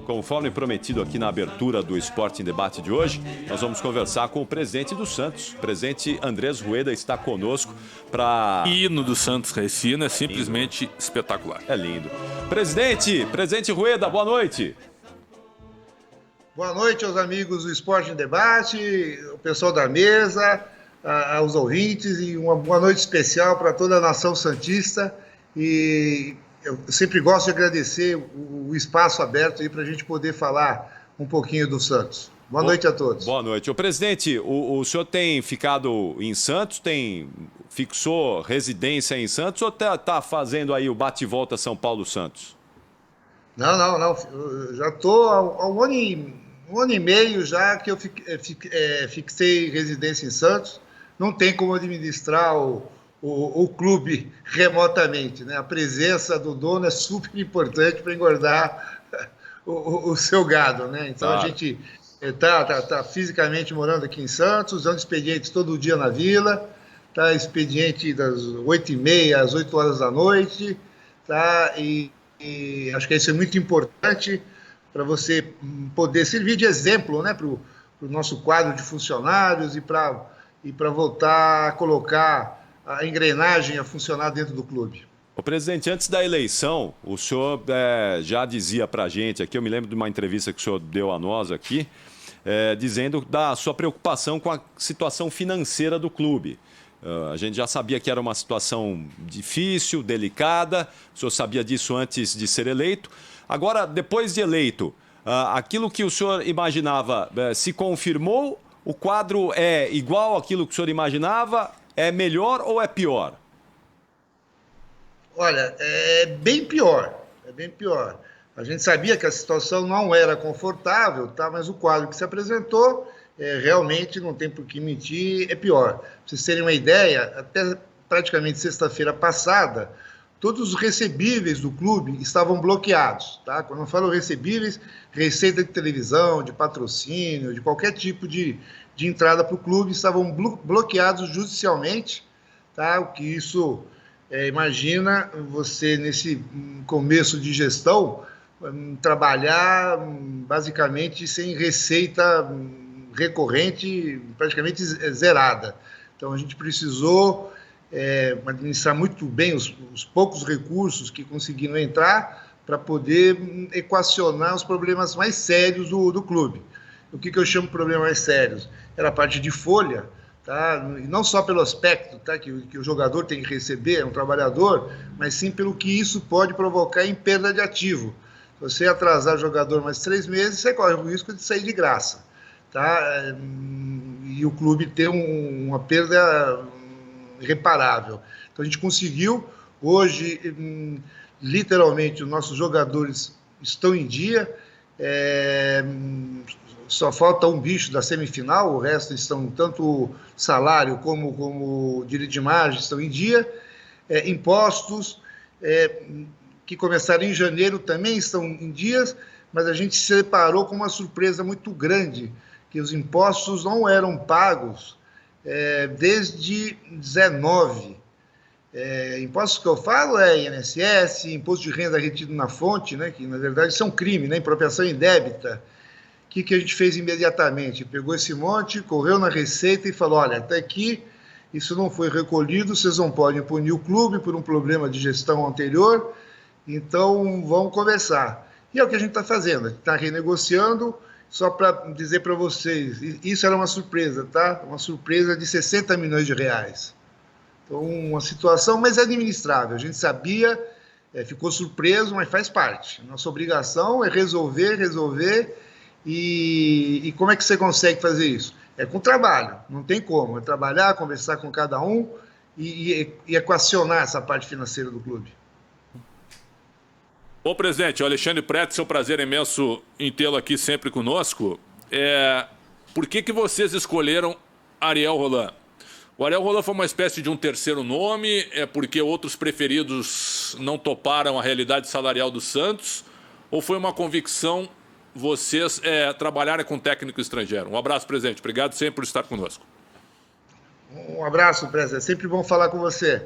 Conforme prometido aqui na abertura do Esporte em Debate de hoje, nós vamos conversar com o presidente do Santos. O presidente Andrés Rueda está conosco para... O hino do Santos, esse hino é simplesmente espetacular. É lindo. Presidente Rueda, boa noite. Boa noite aos amigos do Esporte em Debate, o pessoal da mesa, aos ouvintes, e uma boa noite especial para toda a nação santista. E eu sempre gosto de agradecer o espaço aberto aí para a gente poder falar um pouquinho do Santos. Boa noite a todos. Boa noite. O presidente, o senhor tem ficado em Santos, fixou residência em Santos ou tá fazendo aí o bate-volta São Paulo-Santos? Não. Eu já estou há um ano e meio já que eu fixei residência em Santos. Não tem como administrar o clube remotamente, né? A presença do dono é super importante para engordar o seu gado, né? Então claro. A gente tá fisicamente morando aqui em Santos, usando expedientes todo dia na vila, tá? Expediente das 8h30 às 8 horas da noite, tá? E acho que isso é muito importante para você poder servir de exemplo, né, para o nosso quadro de funcionários e para voltar a colocar a engrenagem a funcionar dentro do clube. O presidente, antes da eleição, o senhor já dizia para a gente aqui, eu me lembro de uma entrevista que o senhor deu a nós aqui, dizendo da sua preocupação com a situação financeira do clube. A gente já sabia que era uma situação difícil, delicada, o senhor sabia disso antes de ser eleito. Agora, depois de eleito, aquilo que o senhor imaginava se confirmou? O quadro é igual àquilo que o senhor imaginava? É melhor ou é pior? Olha, é bem pior. A gente sabia que a situação não era confortável, tá? Mas o quadro que se apresentou, realmente, não tem por que mentir, é pior. Para vocês terem uma ideia, até praticamente sexta-feira passada, todos os recebíveis do clube estavam bloqueados, tá? Quando eu falo recebíveis, receita de televisão, de patrocínio, de qualquer tipo de entrada para o clube, estavam bloqueados judicialmente, tá? O que isso, imagina você nesse começo de gestão, trabalhar basicamente sem receita recorrente, praticamente zerada. Então a gente precisou administrar muito bem os poucos recursos que conseguiram entrar para poder equacionar os problemas mais sérios do clube. O que eu chamo de problemas mais sérios? Era a parte de folha, tá? E não só pelo aspecto, tá? que o jogador tem que receber, é um trabalhador, mas sim pelo que isso pode provocar em perda de ativo. Se você atrasar o jogador mais 3 meses, você corre o risco de sair de graça. Tá? E o clube ter uma perda irreparável. Então a gente conseguiu, hoje, literalmente, os nossos jogadores estão em dia, só falta um bicho da semifinal, o resto estão, tanto salário como direito de margem, estão em dia, impostos, que começaram em janeiro também estão em dias, mas a gente se deparou com uma surpresa muito grande, que os impostos não eram pagos desde 19. Impostos que eu falo INSS, imposto de renda retido na fonte, né, que na verdade são crime, né, impropriação indébita. O que a gente fez imediatamente? Pegou esse monte, correu na Receita e falou, olha, até aqui isso não foi recolhido, vocês não podem punir o clube por um problema de gestão anterior, então vamos conversar. E é o que a gente está fazendo, está renegociando. Só para dizer para vocês, isso era uma surpresa, tá? Uma surpresa de 60 milhões de reais. Então, uma situação, mas é administrável. A gente sabia, ficou surpreso, mas faz parte. Nossa obrigação é resolver. E como é que você consegue fazer isso? É com trabalho, não tem como. É trabalhar, conversar com cada um e equacionar essa parte financeira do clube. Bom, presidente, o Alexandre Pretz, é um prazer imenso em tê-lo aqui sempre conosco. Por que vocês escolheram Ariel Roland? O Ariel Roland foi uma espécie de um terceiro nome, porque outros preferidos não toparam a realidade salarial do Santos? Ou foi uma convicção vocês trabalharem com técnico estrangeiro? Um abraço, presidente. Obrigado sempre por estar conosco. Um abraço, presidente. É sempre bom falar com você.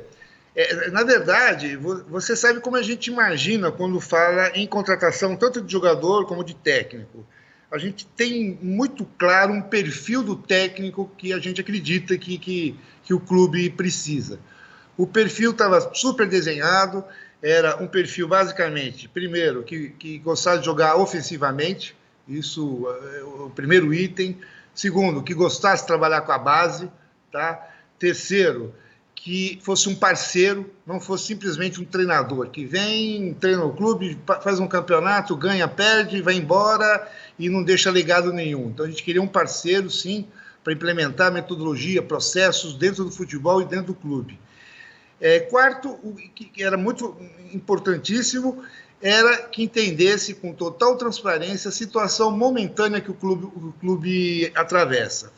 Na verdade, você sabe como a gente imagina quando fala em contratação tanto de jogador como de técnico. A gente tem muito claro um perfil do técnico que a gente acredita que o clube precisa. O perfil estava super desenhado, era um perfil basicamente, primeiro, que gostava de jogar ofensivamente, isso é o primeiro item. Segundo, que gostasse de trabalhar com a base, tá? Terceiro, que fosse um parceiro, não fosse simplesmente um treinador, que vem, treina o clube, faz um campeonato, ganha, perde, vai embora e não deixa legado nenhum. Então a gente queria um parceiro, sim, para implementar metodologia, processos dentro do futebol e dentro do clube. Quarto, o que era muito importantíssimo, era que entendesse com total transparência a situação momentânea que o clube atravessa,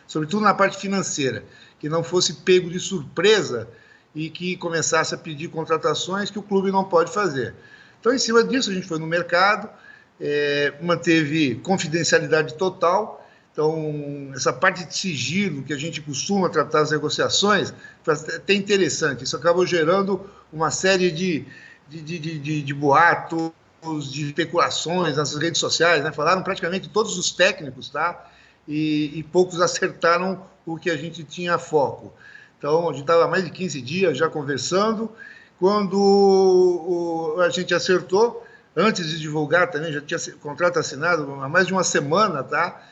sobretudo na parte financeira, que não fosse pego de surpresa e que começasse a pedir contratações que o clube não pode fazer. Então, em cima disso, a gente foi no mercado, manteve confidencialidade total. Então, essa parte de sigilo que a gente costuma tratar as negociações, foi até interessante. Isso acabou gerando uma série de boatos, de especulações nas redes sociais, né? Falaram praticamente todos os técnicos, tá? E poucos acertaram o que a gente tinha foco. Então, a gente estava há mais de 15 dias já conversando. Quando a gente acertou, antes de divulgar também, já tinha o contrato assinado há mais de uma semana, tá?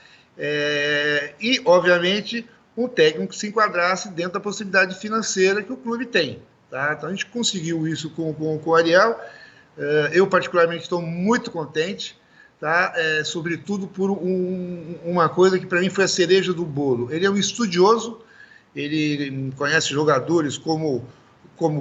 E, obviamente, um técnico que se enquadrasse dentro da possibilidade financeira que o clube tem. Tá? Então, a gente conseguiu isso com o Ariel. Eu, particularmente, estou muito contente, tá? Sobretudo por uma coisa que, para mim, foi a cereja do bolo. Ele é um estudioso, ele conhece jogadores como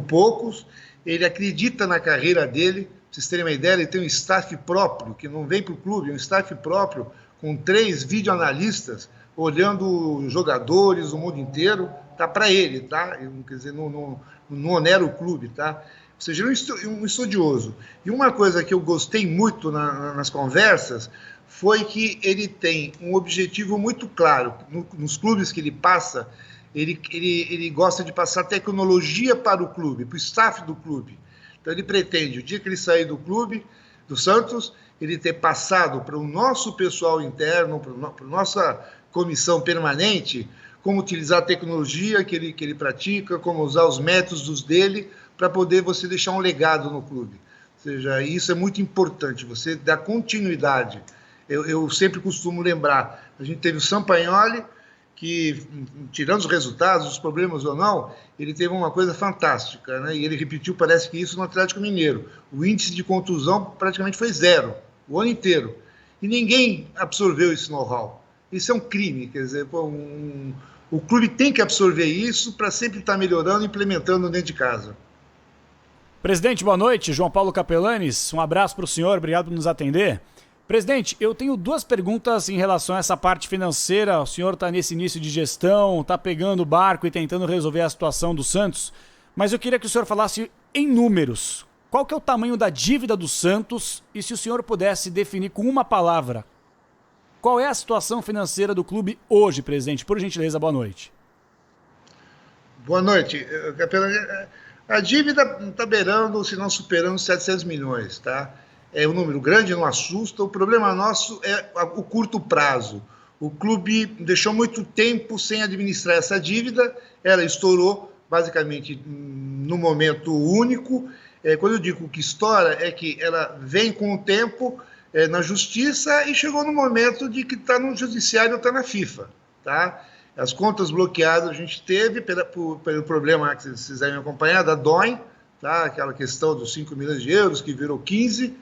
poucos, ele acredita na carreira dele. Para vocês terem uma ideia, ele tem um staff próprio, que não vem para o clube, um staff próprio, com 3 videoanalistas, olhando jogadores do mundo inteiro, tá para ele, tá? Quer dizer, não onera o clube, tá? Ou seja, um estudioso. E uma coisa que eu gostei muito nas conversas foi que ele tem um objetivo muito claro. Nos clubes que ele passa, ele gosta de passar tecnologia para o clube, para o staff do clube. Então ele pretende, o dia que ele sair do clube, do Santos, ele ter passado para o nosso pessoal interno, para a nossa comissão permanente, como utilizar a tecnologia que ele pratica, como usar os métodos dele para poder você deixar um legado no clube. Ou seja, isso é muito importante, você dá continuidade. Eu sempre costumo lembrar, a gente teve o Sampagnoli, que, tirando os resultados, os problemas ou não, ele teve uma coisa fantástica, né? E ele repetiu, parece que isso no Atlético Mineiro. O índice de contusão praticamente foi 0, o ano inteiro. E ninguém absorveu esse know-how. Isso é um crime, quer dizer, o clube tem que absorver isso para sempre estar melhorando e implementando dentro de casa. Presidente, boa noite. João Paulo Capelanes, um abraço para o senhor, obrigado por nos atender. Presidente, eu tenho 2 perguntas em relação a essa parte financeira. O senhor está nesse início de gestão, está pegando o barco e tentando resolver a situação do Santos, mas eu queria que o senhor falasse em números. Qual que é o tamanho da dívida do Santos e se o senhor pudesse definir com uma palavra, qual é a situação financeira do clube hoje, presidente? Por gentileza, boa noite. Boa noite. A dívida está beirando, se não superando, 700 milhões, tá? É um número grande, não assusta. O problema nosso é o curto prazo. O clube deixou muito tempo sem administrar essa dívida, ela estourou basicamente no momento único. Quando eu digo que estoura, é que ela vem com o tempo na justiça e chegou no momento de que está no judiciário ou está na FIFA. Tá? As contas bloqueadas a gente teve pelo problema que vocês devem acompanhar, da DOM, tá? Aquela questão dos 5 milhões de euros que virou 15.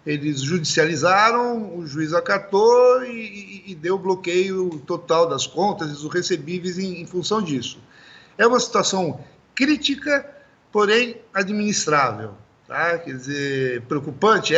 Eles judicializaram, o juiz acatou e deu bloqueio total das contas e dos recebíveis em função disso. É uma situação crítica, porém administrável. Tá? Quer dizer, preocupante,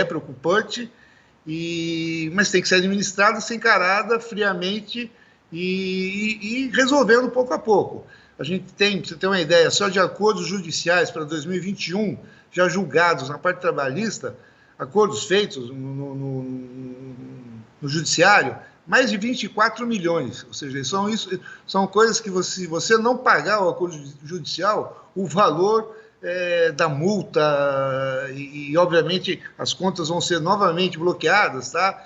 mas tem que ser administrada, ser encarada friamente e resolvendo pouco a pouco. A gente tem, para você ter uma ideia, só de acordos judiciais para 2021, já julgados na parte trabalhista, acordos feitos no judiciário, mais de 24 milhões. Ou seja, são coisas que se você não pagar o acordo judicial, o valor da multa e, obviamente, as contas vão ser novamente bloqueadas, tá?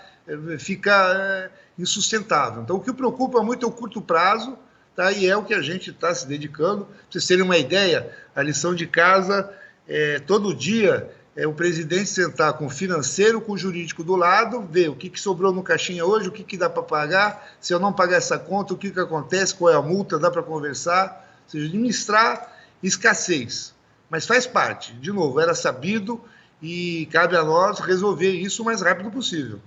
Fica insustentável. Então, o que preocupa muito é o curto prazo, tá? E é o que a gente está se dedicando. Para vocês terem uma ideia, a lição de casa, todo dia, o presidente sentar com o financeiro, com o jurídico do lado, ver o que sobrou no caixinha hoje, o que dá para pagar, se eu não pagar essa conta, o que acontece, qual é a multa, dá para conversar, ou seja, administrar escassez. Mas faz parte, de novo, era sabido e cabe a nós resolver isso o mais rápido possível.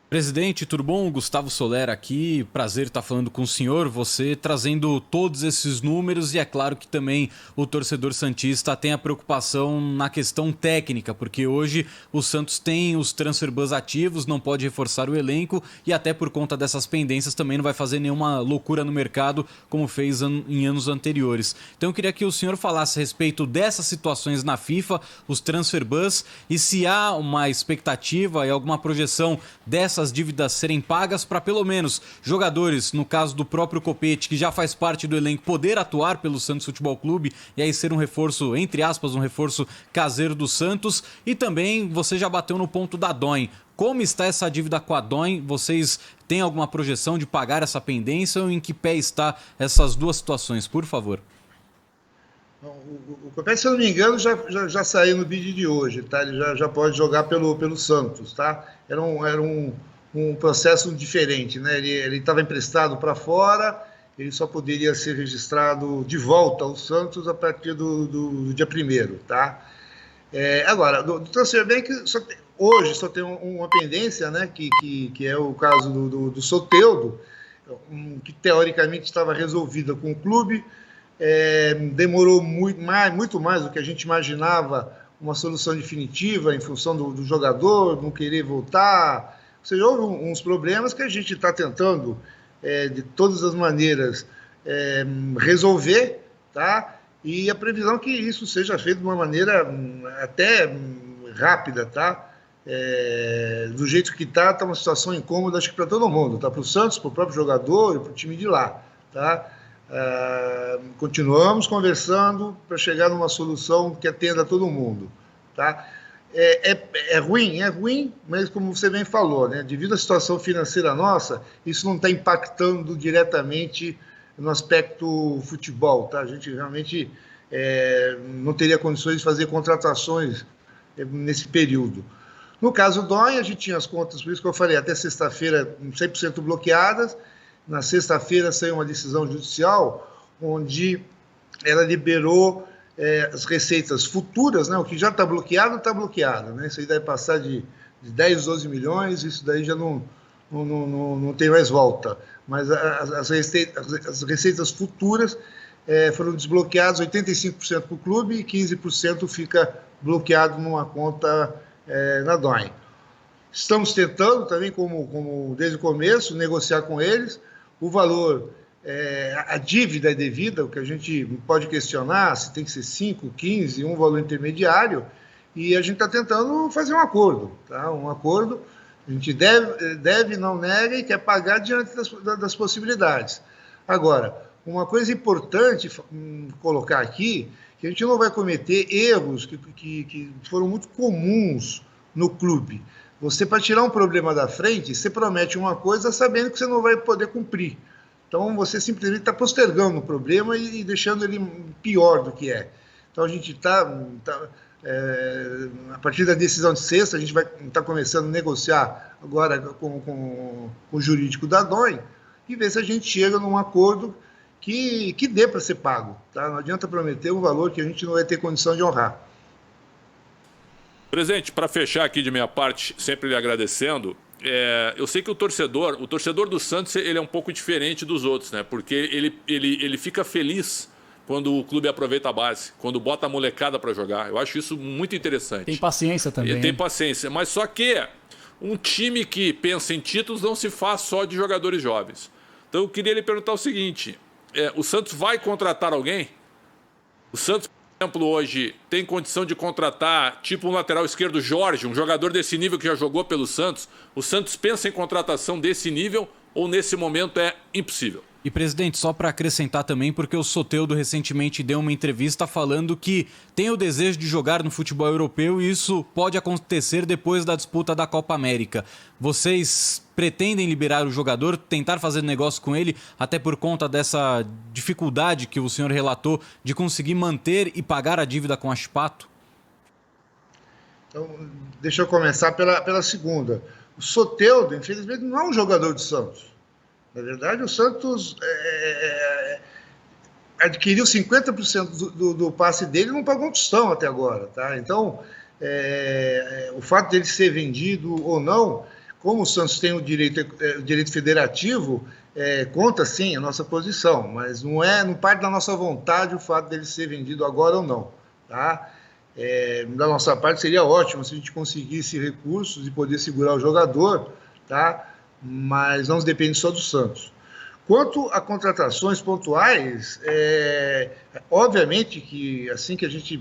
Presidente, tudo bom? Gustavo Soler aqui, prazer estar falando com o senhor, você trazendo todos esses números e é claro que também o torcedor santista tem a preocupação na questão técnica, porque hoje o Santos tem os transfer bans ativos, não pode reforçar o elenco e até por conta dessas pendências também não vai fazer nenhuma loucura no mercado como fez em anos anteriores. Então eu queria que o senhor falasse a respeito dessas situações na FIFA, os transfer bans e se há uma expectativa e alguma projeção dessas dívidas serem pagas para pelo menos jogadores, no caso do próprio Copete, que já faz parte do elenco, poder atuar pelo Santos Futebol Clube e aí ser um reforço, entre aspas, um reforço caseiro do Santos. E também você já bateu no ponto da DOM. Como está essa dívida com a DOM? Vocês têm alguma projeção de pagar essa pendência ou em que pé está essas duas situações, por favor? O Copete, se eu não me engano, já saiu no vídeo de hoje, tá? Ele já pode jogar pelo Santos, tá? Era um processo diferente, né? Ele estava emprestado para fora, ele só poderia ser registrado de volta ao Santos a partir do dia 1º, tá? Agora, do transfer ban, hoje só tem uma pendência, né? Que é o caso do Soteldo, que teoricamente estava resolvida com o clube. Demorou muito mais do que a gente imaginava uma solução definitiva em função do jogador não querer voltar. Ou seja, houve uns problemas que a gente está tentando, de todas as maneiras, resolver, tá? E a previsão é que isso seja feito de uma maneira até rápida, tá? Do jeito que está uma situação incômoda, acho que para todo mundo, tá? Para o Santos, para o próprio jogador e para o time de lá, tá? Continuamos conversando para chegar numa solução que atenda a todo mundo, tá? É ruim, mas como você bem falou, né? Devido à situação financeira nossa, isso não está impactando diretamente no aspecto futebol, tá? A gente realmente não teria condições de fazer contratações nesse período. No caso do DOM, a gente tinha as contas, por isso que eu falei, até sexta-feira 100% bloqueadas. Na sexta-feira saiu uma decisão judicial onde ela liberou as receitas futuras, né? O que já está bloqueado, né? Isso aí deve passar de 10, 12 milhões, isso daí já não tem mais volta. Mas as receitas futuras foram desbloqueadas, 85% para o clube e 15% fica bloqueado numa conta na DOM. Estamos tentando também, como desde o começo, negociar com eles. O valor, a dívida é devida, o que a gente pode questionar, se tem que ser 5, 15, um valor intermediário, e a gente está tentando fazer um acordo, tá? Um acordo, a gente deve, não nega e quer pagar diante das possibilidades. Agora, uma coisa importante colocar aqui, que a gente não vai cometer erros que foram muito comuns no clube. Você, para tirar um problema da frente, você promete uma coisa sabendo que você não vai poder cumprir. Então, você simplesmente está postergando o problema e deixando ele pior do que é. Então, a gente a partir da decisão de sexta, a gente vai estar começando a negociar agora com o jurídico da DOM e ver se a gente chega num acordo que dê para ser pago. Tá? Não adianta prometer um valor que a gente não vai ter condição de honrar. Presidente, para fechar aqui de minha parte, sempre lhe agradecendo, eu sei que o torcedor do Santos ele é um pouco diferente dos outros, né? Porque ele fica feliz quando o clube aproveita a base, quando bota a molecada para jogar. Eu acho isso muito interessante. Tem paciência também. Tem paciência, mas só que um time que pensa em títulos não se faz só de jogadores jovens. Então eu queria lhe perguntar o seguinte, o Santos vai contratar alguém? O Santos exemplo, hoje tem condição de contratar tipo um lateral esquerdo Jorge, um jogador desse nível que já jogou pelo Santos? O Santos pensa em contratação desse nível ou nesse momento é impossível? E, presidente, só para acrescentar também, porque o Soteldo recentemente deu uma entrevista falando que tem o desejo de jogar no futebol europeu e isso pode acontecer depois da disputa da Copa América. Vocês pretendem liberar o jogador, tentar fazer negócio com ele, até por conta dessa dificuldade que o senhor relatou de conseguir manter e pagar a dívida com a Chpato? Então, deixa eu começar pela segunda. O Soteldo, infelizmente, não é um jogador de Santos. Na verdade, o Santos adquiriu 50% do passe dele e não pagou um tostão até agora. Tá? Então, o fato dele ser vendido ou não, como o Santos tem o direito federativo, conta sim a nossa posição, mas não parte da nossa vontade o fato dele ser vendido agora ou não. Tá? Da nossa parte, seria ótimo se a gente conseguisse recursos e poder segurar o jogador, tá? Mas não depende só do Santos. Quanto a contratações pontuais, obviamente que assim que a gente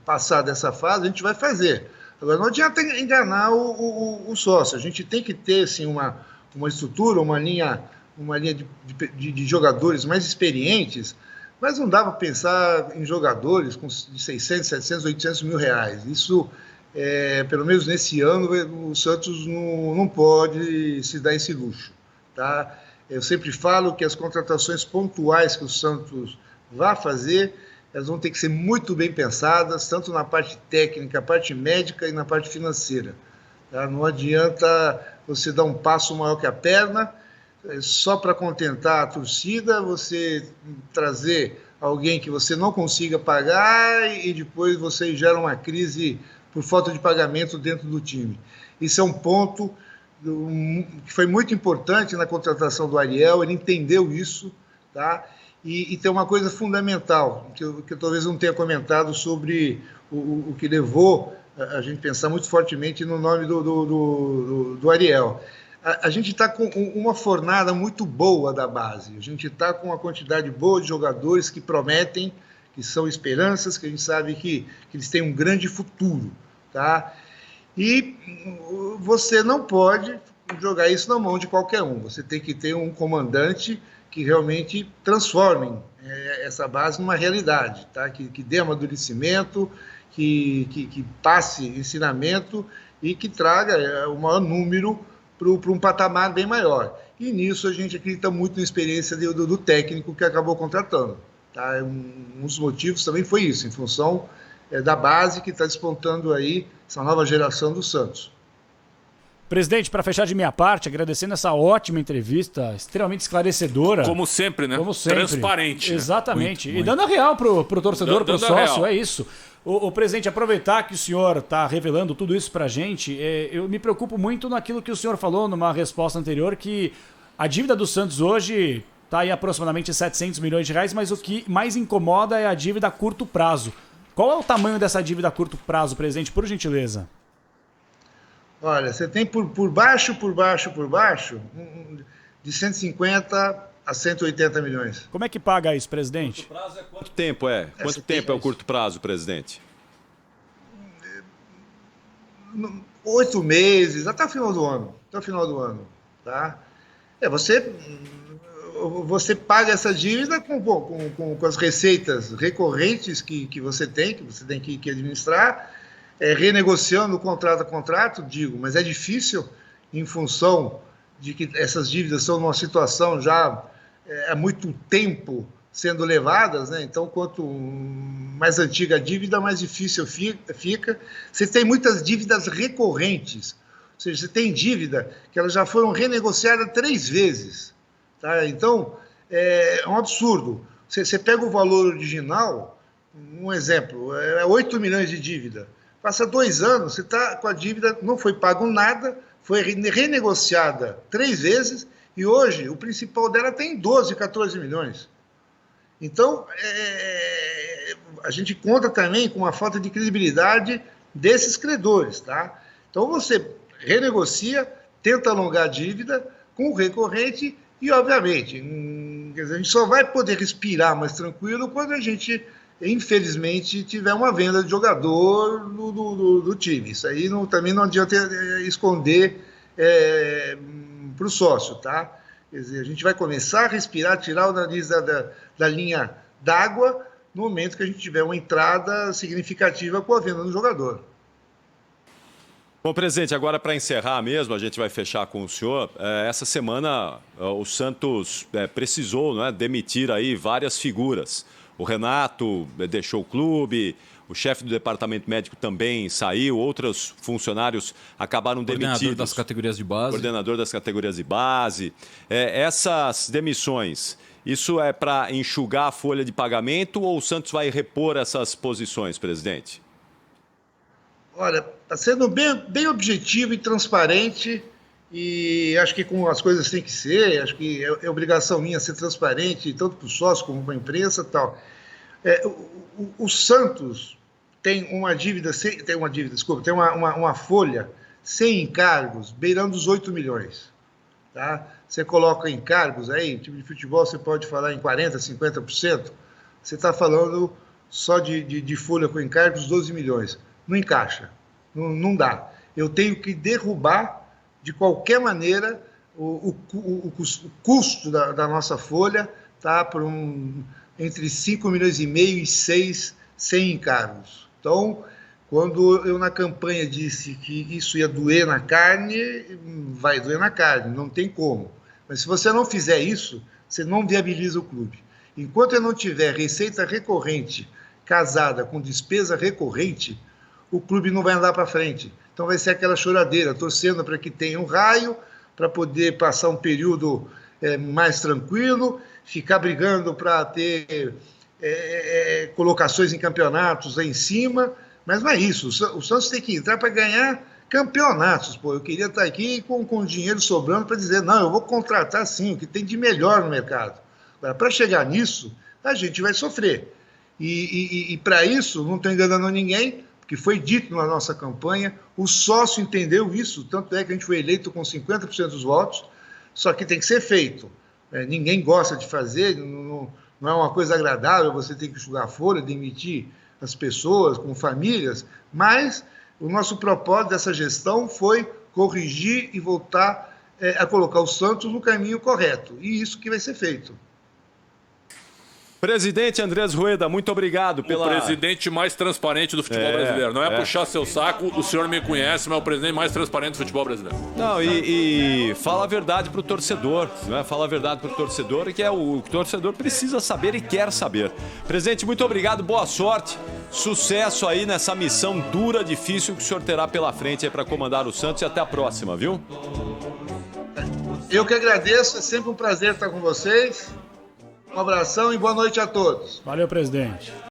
passar dessa fase, a gente vai fazer. Agora, não adianta enganar o sócio, a gente tem que ter assim, uma estrutura, uma linha de jogadores mais experientes, mas não dá para pensar em jogadores de 600, 700, 800 mil reais. Isso, pelo menos nesse ano, o Santos não pode se dar esse luxo. Tá? Eu sempre falo que as contratações pontuais que o Santos vai fazer, elas vão ter que ser muito bem pensadas, tanto na parte técnica, parte médica e na parte financeira. Tá? Não adianta você dar um passo maior que a perna, só para contentar a torcida, você trazer alguém que você não consiga pagar e depois você gera uma crise por falta de pagamento dentro do time. Isso é um ponto que foi muito importante na contratação do Ariel, ele entendeu isso, tá? E tem uma coisa fundamental, que eu talvez não tenha comentado sobre o que levou a gente pensar muito fortemente no nome do Ariel. A gente está com uma fornada muito boa da base, a gente está com uma quantidade boa de jogadores que prometem, que são esperanças, que a gente sabe que eles têm um grande futuro, tá? E você não pode jogar isso na mão de qualquer um, você tem que ter um comandante que realmente transforme essa base numa realidade, tá? Que dê amadurecimento, que passe ensinamento e que traga o maior número para um patamar bem maior. E nisso a gente acredita muito na experiência do técnico que acabou contratando. Tá? Um dos motivos também foi isso, em função da base que está despontando aí essa nova geração do Santos. Presidente, para fechar de minha parte, agradecendo essa ótima entrevista, extremamente esclarecedora. Como sempre, né? Como sempre. Transparente. Exatamente. Muito. E dando a real pro torcedor, pro sócio, real. é isso. O presidente, aproveitar que o senhor está revelando tudo isso para a gente, eu me preocupo muito naquilo que o senhor falou numa resposta anterior, que a dívida do Santos hoje está aí aproximadamente 700 milhões de reais, mas o que mais incomoda é a dívida a curto prazo. Qual é o tamanho dessa dívida a curto prazo, presidente, por gentileza? Olha, você tem por baixo, de 150 a 180 milhões. Como é que paga isso, presidente? Curto prazo é quanto tempo é? Quanto tempo é o curto prazo, presidente? 8 meses, até o final do ano. Tá? Você paga essa dívida com as receitas recorrentes que você tem que administrar, renegociando contrato a contrato, mas é difícil em função de que essas dívidas estão numa situação já há muito tempo sendo levadas, né? Então, quanto mais antiga a dívida, mais difícil fica. Você tem muitas dívidas recorrentes, ou seja, você tem dívida que elas já foram renegociadas 3 vezes. Tá? Então, é um absurdo. Você pega o valor original, um exemplo, 8 milhões de dívida. Passa 2 anos, você está com a dívida, não foi pago nada, foi renegociada 3 vezes e hoje o principal dela tem 12, 14 milhões. Então, a gente conta também com uma falta de credibilidade desses credores. Tá? Então, você renegocia, tenta alongar a dívida com o recorrente e, obviamente, a gente só vai poder respirar mais tranquilo quando a gente infelizmente, tiver uma venda de jogador do time. Isso aí também não adianta esconder para o sócio, tá? Quer dizer, a gente vai começar a respirar, tirar o nariz da linha d'água no momento que a gente tiver uma entrada significativa com a venda do jogador. Bom, presidente, agora para encerrar mesmo, a gente vai fechar com o senhor. Essa semana o Santos precisou, né, demitir aí várias figuras. O Renato deixou o clube, o chefe do departamento médico também saiu, outros funcionários acabaram demitidos. Coordenador das categorias de base. Coordenador das categorias de base. Essas demissões, isso é para enxugar a folha de pagamento ou o Santos vai repor essas posições, presidente? Olha, está sendo bem objetivo e transparente, e acho que como as coisas têm que ser, acho que é obrigação minha ser transparente, tanto para o sócio como para a imprensa e tal. O Santos tem uma folha sem encargos, beirando os 8 milhões. Tá? Você coloca encargos aí, time de futebol você pode falar em 40%, 50%, você está falando só de folha com encargos, 12 milhões. Não encaixa, não dá. Eu tenho que derrubar, de qualquer maneira, o custo da nossa folha, tá, por entre 5 milhões e meio e 6 sem encargos. Então, quando eu na campanha disse que isso ia doer na carne, vai doer na carne, não tem como. Mas se você não fizer isso, você não viabiliza o clube. Enquanto eu não tiver receita recorrente casada com despesa recorrente, o clube não vai andar para frente. Então vai ser aquela choradeira, torcendo para que tenha um raio, para poder passar um período mais tranquilo, ficar brigando para ter colocações em campeonatos lá em cima, mas não é isso. O Santos tem que entrar para ganhar campeonatos. Pô. Eu queria estar aqui com dinheiro sobrando para dizer, não, eu vou contratar sim, o que tem de melhor no mercado. Agora, para chegar nisso, a gente vai sofrer. E para isso, não estou enganando ninguém, porque foi dito na nossa campanha, o sócio entendeu isso, tanto é que a gente foi eleito com 50% dos votos, só que tem que ser feito. Ninguém gosta de fazer, não é uma coisa agradável você ter que enxugar a folha, demitir as pessoas com famílias, mas o nosso propósito dessa gestão foi corrigir e voltar a colocar o Santos no caminho correto, e isso que vai ser feito. Presidente Andrés Rueda, muito obrigado pela... O presidente mais transparente do futebol brasileiro. Não é puxar seu saco, o senhor me conhece, mas é o presidente mais transparente do futebol brasileiro. Não, e fala a verdade pro torcedor, né? Fala a verdade pro torcedor, que o torcedor precisa saber e quer saber. Presidente, muito obrigado, boa sorte, sucesso aí nessa missão dura, difícil que o senhor terá pela frente aí para comandar o Santos e até a próxima, viu? Eu que agradeço, é sempre um prazer estar com vocês. Um abração e boa noite a todos. Valeu, presidente.